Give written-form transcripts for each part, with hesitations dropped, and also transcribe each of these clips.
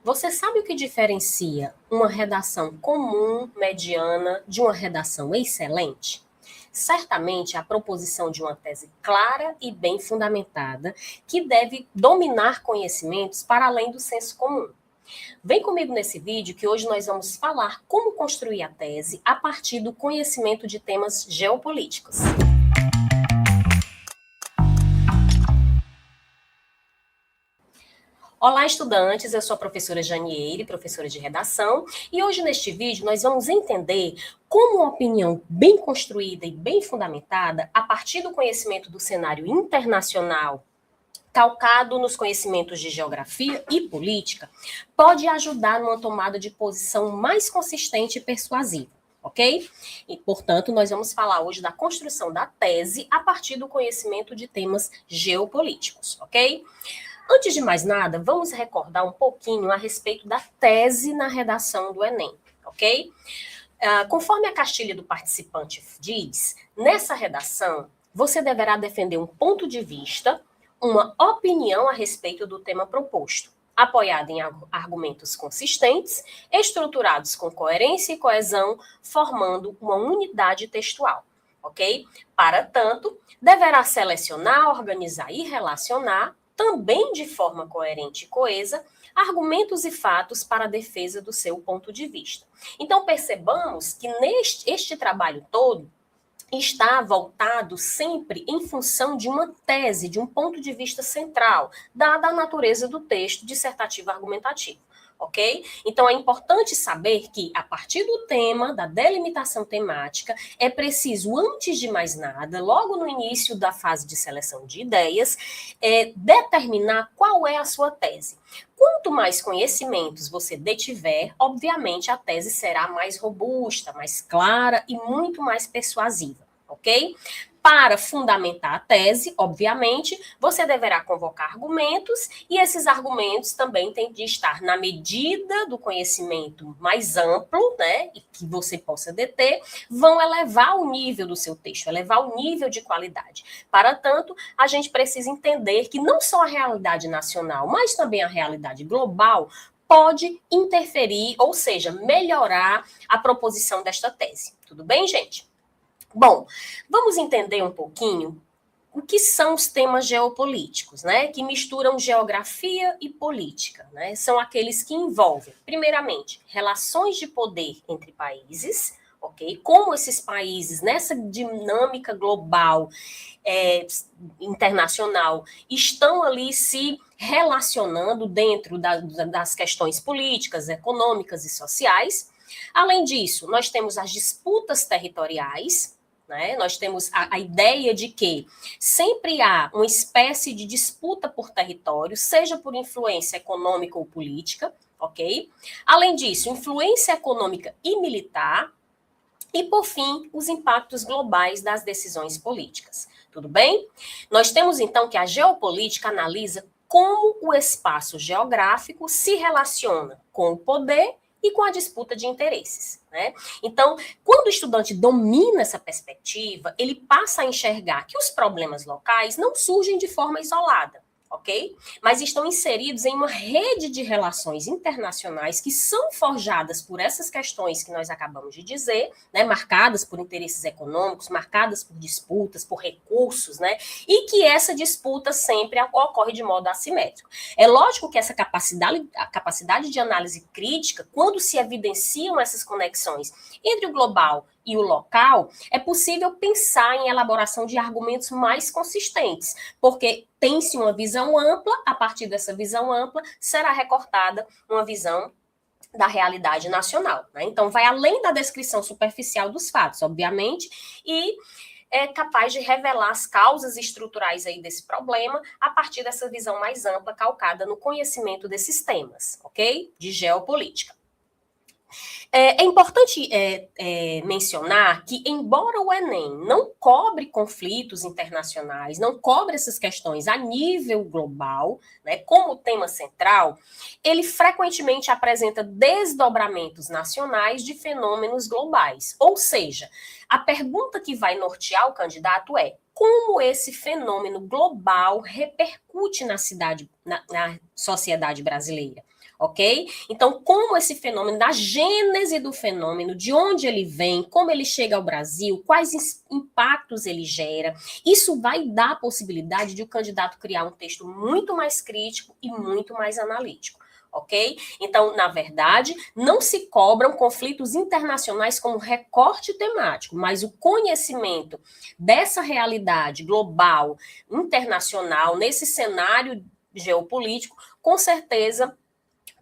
Você sabe o que diferencia uma redação comum, mediana, de uma redação excelente? Certamente a proposição de uma tese clara e bem fundamentada, que deve dominar conhecimentos para além do senso comum. Vem comigo nesse vídeo que hoje nós vamos falar como construir a tese a partir do conhecimento de temas geopolíticos. Olá, estudantes! Eu sou a professora Janieire, professora de redação, e hoje neste vídeo nós vamos entender como uma opinião bem construída e bem fundamentada, a partir do conhecimento do cenário internacional, calcado nos conhecimentos de geografia e política, pode ajudar numa tomada de posição mais consistente e persuasiva. Ok? E, portanto, nós vamos falar hoje da construção da tese a partir do conhecimento de temas geopolíticos, ok? Antes de mais nada, vamos recordar um pouquinho a respeito da tese na redação do Enem, ok? Conforme a cartilha do participante diz, nessa redação, você deverá defender um ponto de vista, uma opinião a respeito do tema proposto, apoiada em argumentos consistentes, estruturados com coerência e coesão, formando uma unidade textual, ok? Para tanto, deverá selecionar, organizar e relacionar, também de forma coerente e coesa, argumentos e fatos para a defesa do seu ponto de vista. Então, percebamos que este trabalho todo está voltado sempre em função de uma tese, de um ponto de vista central, dada a natureza do texto dissertativo argumentativo. Ok? Então é importante saber que, a partir do tema, da delimitação temática, é preciso, antes de mais nada, logo no início da fase de seleção de ideias, determinar qual é a sua tese. Quanto mais conhecimentos você detiver, obviamente a tese será mais robusta, mais clara e muito mais persuasiva, ok? Para fundamentar a tese, obviamente, você deverá convocar argumentos, e esses argumentos também têm de estar na medida do conhecimento mais amplo, né, e que você possa deter, vão elevar o nível do seu texto, elevar o nível de qualidade. Para tanto, a gente precisa entender que não só a realidade nacional, mas também a realidade global pode interferir, ou seja, melhorar a proposição desta tese. Tudo bem, gente? Bom, vamos entender um pouquinho o que são os temas geopolíticos, né? Que misturam geografia e política, né? São aqueles que envolvem, primeiramente, relações de poder entre países, ok? Como esses países, nessa dinâmica global, internacional, estão ali se relacionando dentro das questões políticas, econômicas e sociais. Além disso, nós temos as disputas territoriais, né? Nós temos a ideia de que sempre há uma espécie de disputa por território, seja por influência econômica ou política, ok? Além disso, influência econômica e militar, e, por fim, os impactos globais das decisões políticas. Tudo bem? Nós temos, então, que a geopolítica analisa como o espaço geográfico se relaciona com o poder e com a disputa de interesses, né? Então, quando o estudante domina essa perspectiva, ele passa a enxergar que os problemas locais não surgem de forma isolada, ok? Mas estão inseridos em uma rede de relações internacionais que são forjadas por essas questões que nós acabamos de dizer, né? Marcadas por interesses econômicos, marcadas por disputas, por recursos, né? E que essa disputa sempre ocorre de modo assimétrico. É lógico que essa a capacidade de análise crítica, quando se evidenciam essas conexões entre o global e o local, é possível pensar em elaboração de argumentos mais consistentes, porque tem-se uma visão ampla, a partir dessa visão ampla será recortada uma visão da realidade nacional, né? Então, vai além da descrição superficial dos fatos, obviamente, e é capaz de revelar as causas estruturais aí desse problema a partir dessa visão mais ampla, calcada no conhecimento desses temas, ok? De geopolítica. É importante mencionar que, embora o Enem não cobre conflitos internacionais, não cobre essas questões a nível global, né, como tema central, ele frequentemente apresenta desdobramentos nacionais de fenômenos globais. Ou seja, a pergunta que vai nortear o candidato é: como esse fenômeno global repercute na sociedade brasileira? ok? Então, como esse fenômeno, da gênese do fenômeno, de onde ele vem, como ele chega ao Brasil, quais impactos ele gera, isso vai dar a possibilidade de o candidato criar um texto muito mais crítico e muito mais analítico. Ok? Então, na verdade, não se cobram conflitos internacionais como recorte temático, mas o conhecimento dessa realidade global, internacional, nesse cenário geopolítico, com certeza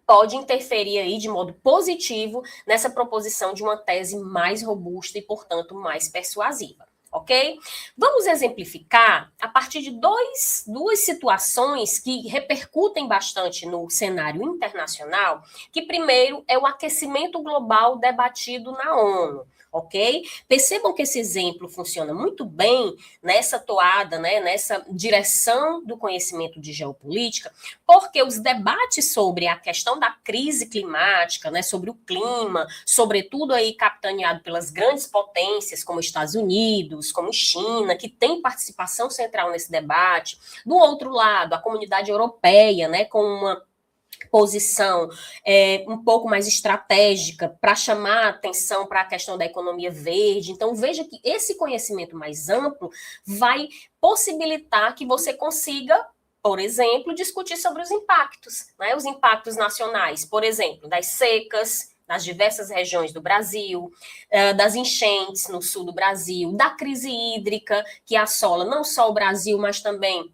pode interferir aí de modo positivo nessa proposição de uma tese mais robusta e, portanto, mais persuasiva. Ok? Vamos exemplificar a partir de duas situações que repercutem bastante no cenário internacional, que primeiro é o aquecimento global debatido na ONU, ok? Percebam que esse exemplo funciona muito bem nessa toada, né, nessa direção do conhecimento de geopolítica, porque os debates sobre a questão da crise climática, né, sobre o clima, sobretudo aí capitaneado pelas grandes potências como Estados Unidos, como China, que tem participação central nesse debate. Do outro lado, a comunidade europeia, né, com uma posição um pouco mais estratégica para chamar a atenção para a questão da economia verde. Então, veja que esse conhecimento mais amplo vai possibilitar que você consiga, por exemplo, discutir sobre os impactos, né? Os impactos nacionais, por exemplo, das secas nas diversas regiões do Brasil, das enchentes no sul do Brasil, da crise hídrica que assola não só o Brasil, mas também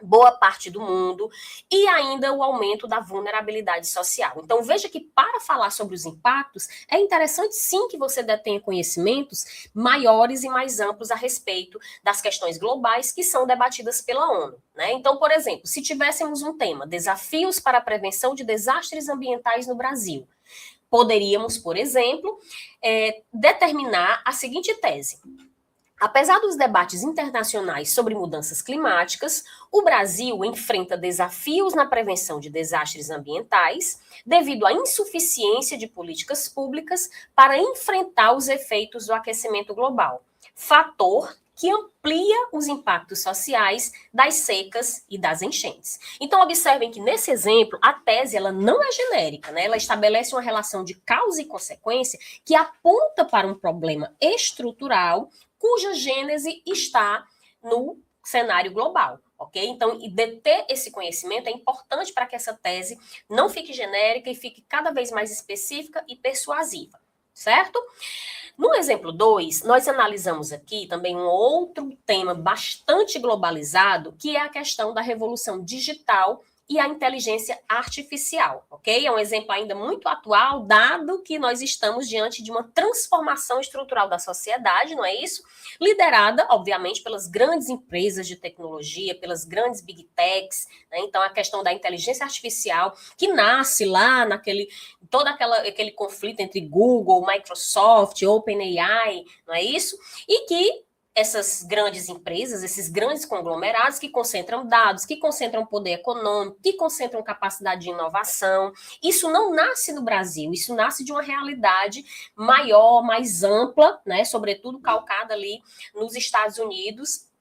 boa parte do mundo, e ainda o aumento da vulnerabilidade social. Então, veja que para falar sobre os impactos, é interessante sim que você detenha conhecimentos maiores e mais amplos a respeito das questões globais que são debatidas pela ONU, né? Então, por exemplo, se tivéssemos um tema, desafios para a prevenção de desastres ambientais no Brasil, poderíamos, por exemplo, determinar a seguinte tese: apesar dos debates internacionais sobre mudanças climáticas, o Brasil enfrenta desafios na prevenção de desastres ambientais devido à insuficiência de políticas públicas para enfrentar os efeitos do aquecimento global, fator que amplia os impactos sociais das secas e das enchentes. Então, observem que nesse exemplo, a tese ela não é genérica, né? Ela estabelece uma relação de causa e consequência que aponta para um problema estrutural cuja gênese está no cenário global, ok? Então, deter esse conhecimento é importante para que essa tese não fique genérica e fique cada vez mais específica e persuasiva, certo? No exemplo 2, nós analisamos aqui também um outro tema bastante globalizado, que é a questão da revolução digital e a inteligência artificial, ok? É um exemplo ainda muito atual, dado que nós estamos diante de uma transformação estrutural da sociedade, não é isso? Liderada, obviamente, pelas grandes empresas de tecnologia, pelas grandes big techs, né? Então, a questão da inteligência artificial, que nasce lá naquele todo aquele conflito entre Google, Microsoft, OpenAI, não é isso? E que essas grandes empresas, esses grandes conglomerados que concentram dados, que concentram poder econômico, que concentram capacidade de inovação. Isso não nasce no Brasil, isso nasce de uma realidade maior, mais ampla, né, sobretudo calcada ali nos Estados Unidos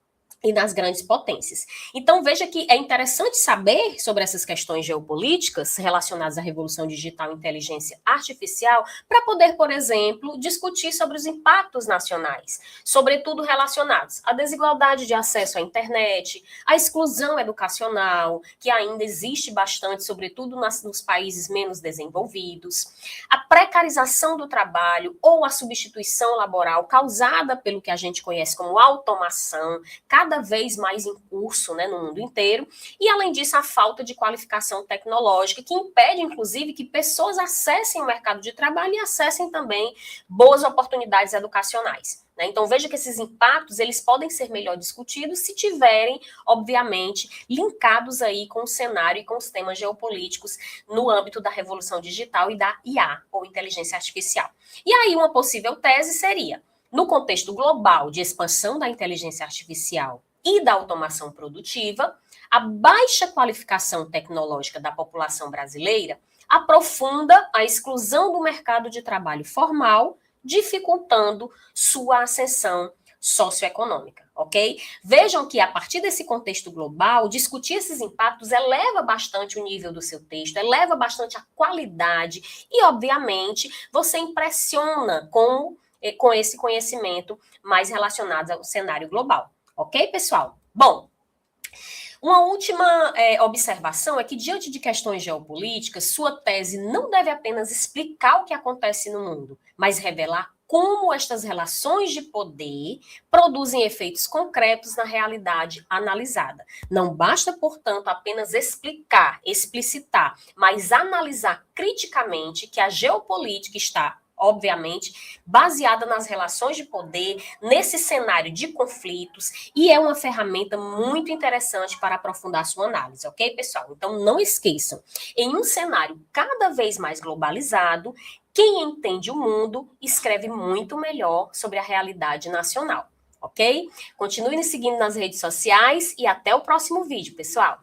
e nas grandes potências. Então, veja que é interessante saber sobre essas questões geopolíticas relacionadas à revolução digital e inteligência artificial para poder, por exemplo, discutir sobre os impactos nacionais, sobretudo relacionados à desigualdade de acesso à internet, à exclusão educacional, que ainda existe bastante, sobretudo nos países menos desenvolvidos, a precarização do trabalho ou a substituição laboral causada pelo que a gente conhece como automação, cada vez mais em curso, né, no mundo inteiro, e além disso a falta de qualificação tecnológica, que impede inclusive que pessoas acessem o mercado de trabalho e acessem também boas oportunidades educacionais, né? Então veja que esses impactos eles podem ser melhor discutidos se tiverem, obviamente, linkados aí com o cenário e com os temas geopolíticos no âmbito da revolução digital e da IA, ou inteligência artificial. E aí uma possível tese seria: no contexto global de expansão da inteligência artificial e da automação produtiva, a baixa qualificação tecnológica da população brasileira aprofunda a exclusão do mercado de trabalho formal, dificultando sua ascensão socioeconômica. ok? Vejam que a partir desse contexto global, discutir esses impactos eleva bastante o nível do seu texto, eleva bastante a qualidade e, obviamente, você impressiona com esse conhecimento mais relacionado ao cenário global, ok, pessoal? Bom, uma última observação é que, diante de questões geopolíticas, sua tese não deve apenas explicar o que acontece no mundo, mas revelar como estas relações de poder produzem efeitos concretos na realidade analisada. Não basta, portanto, apenas explicar, explicitar, mas analisar criticamente que a geopolítica está obviamente, baseada nas relações de poder, nesse cenário de conflitos, e é uma ferramenta muito interessante para aprofundar sua análise, ok, pessoal? Então, não esqueçam, em um cenário cada vez mais globalizado, quem entende o mundo escreve muito melhor sobre a realidade nacional, ok? Continue nos seguindo nas redes sociais e até o próximo vídeo, pessoal!